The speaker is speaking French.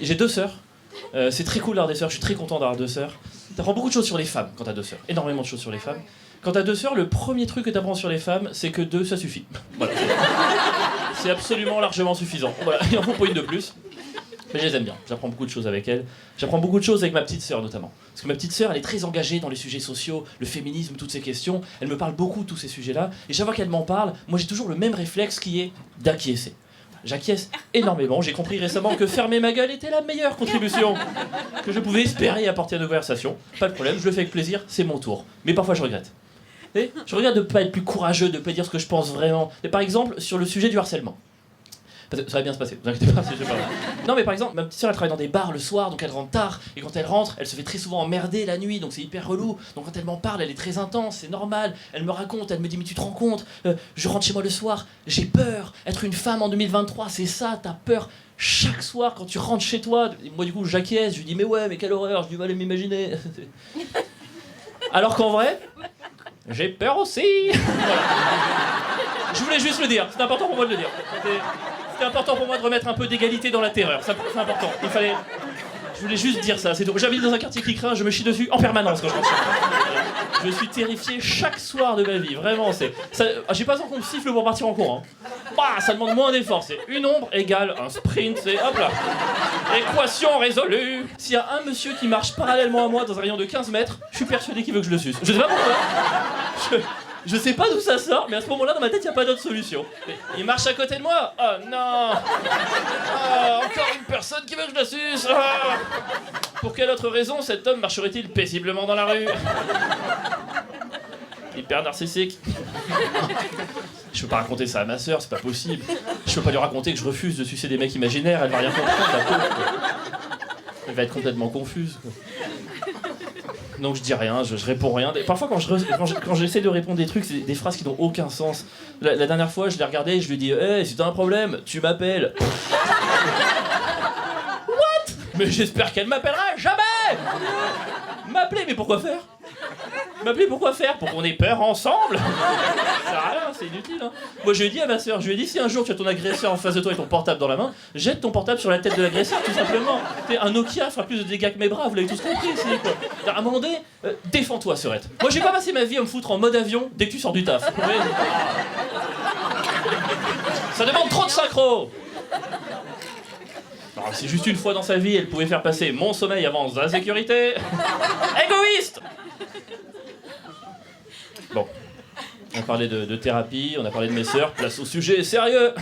J'ai 2 sœurs. C'est très cool d'avoir des sœurs, je suis très content d'avoir 2 sœurs. T'apprends beaucoup de choses sur les femmes quand t'as 2 sœurs. Énormément de choses sur les femmes. Quand t'as 2 sœurs, le premier truc que t'apprends sur les femmes, c'est que 2, ça suffit. Voilà. C'est absolument largement suffisant. Voilà, il en faut pas une de plus. Mais je les aime bien, j'apprends beaucoup de choses avec elles. J'apprends beaucoup de choses avec ma petite sœur notamment. Parce que ma petite sœur, elle est très engagée dans les sujets sociaux, le féminisme, toutes ces questions. Elle me parle beaucoup de tous ces sujets-là. Et chaque fois qu'elle m'en parle, moi j'ai toujours le même réflexe qui est d'acquiescer. J'acquiesce énormément. J'ai compris récemment que fermer ma gueule était la meilleure contribution que je pouvais espérer apporter à nos conversations. Pas de problème, je le fais avec plaisir, c'est mon tour. Mais parfois je regrette. Et je regrette de ne pas être plus courageux, de ne pas dire ce que je pense vraiment. Et par exemple, sur le sujet du harcèlement. Parce que ça va bien se passer, vous inquiétez pas, je sais pas. Non mais par exemple, ma petite sœur elle travaille dans des bars le soir, donc elle rentre tard, et quand elle rentre, elle se fait très souvent emmerder la nuit, donc c'est hyper relou. Donc quand elle m'en parle, elle est très intense, c'est normal. Elle me raconte, elle me dit mais tu te rends compte, je rentre chez moi le soir, j'ai peur, être une femme en 2023, c'est ça, t'as peur. Chaque soir quand tu rentres chez toi, moi du coup j'acquiesce, je lui dis mais ouais mais quelle horreur, je lui vais m'imaginer. Alors qu'en vrai, j'ai peur aussi. Voilà. Je voulais juste le dire, c'est important pour moi de le dire. C'est important pour moi de remettre un peu d'égalité dans la terreur, c'est important. Il fallait... Je voulais juste dire ça, c'est tout. J'habite dans un quartier qui craint, je me chie dessus en permanence quand je rentre chez moi. Je suis terrifié chaque soir de ma vie, vraiment. J'ai pas besoin qu'on me siffle pour partir en courant. Bah, ça demande moins d'efforts, c'est une ombre égale un sprint, c'est hop là. Équation résolue. S'il y a un monsieur qui marche parallèlement à moi dans un rayon de 15 mètres, je suis persuadé qu'il veut que je le suce. Je sais pas pourquoi. Je sais pas d'où ça sort, mais à ce moment-là, dans ma tête, il n'y a pas d'autre solution. Il marche à côté de moi. Oh non. Oh, encore une personne qui veut que je la suce. Oh. Pour quelle autre raison cet homme marcherait-il paisiblement dans la rue? Hyper narcissique. Je peux pas raconter ça à ma sœur, c'est pas possible. Je peux pas lui raconter que je refuse de sucer des mecs imaginaires, elle va rien comprendre, la pauvre. Elle va être complètement confuse. Donc je dis rien, je réponds rien. Parfois quand j'essaie de répondre des trucs, c'est des phrases qui n'ont aucun sens. La dernière fois, je l'ai regardé et je lui dis hey, si t'as un problème, tu m'appelles. What? Mais j'espère qu'elle m'appellera jamais. M'appeler, mais pourquoi faire? M'appeler pourquoi faire? Pour qu'on ait peur ensemble? Ça sert à rien, c'est inutile. Hein. Moi je lui ai dit à ma soeur, je lui ai dit si un jour tu as ton agresseur en face de toi et ton portable dans la main, jette ton portable sur la tête de l'agresseur tout simplement. Un Nokia fera plus de dégâts que mes bras, vous l'avez tous compris ici quoi. À un moment donné, défends-toi Serette. Moi j'ai pas passé ma vie à me foutre en mode avion dès que tu sors du taf. Ouais. Ça demande trop de synchro. Alors, c'est juste une fois dans sa vie, elle pouvait faire passer mon sommeil avant la sécurité. Égoïste. Bon, on a parlé de thérapie, on a parlé de mes sœurs, place au sujet sérieux.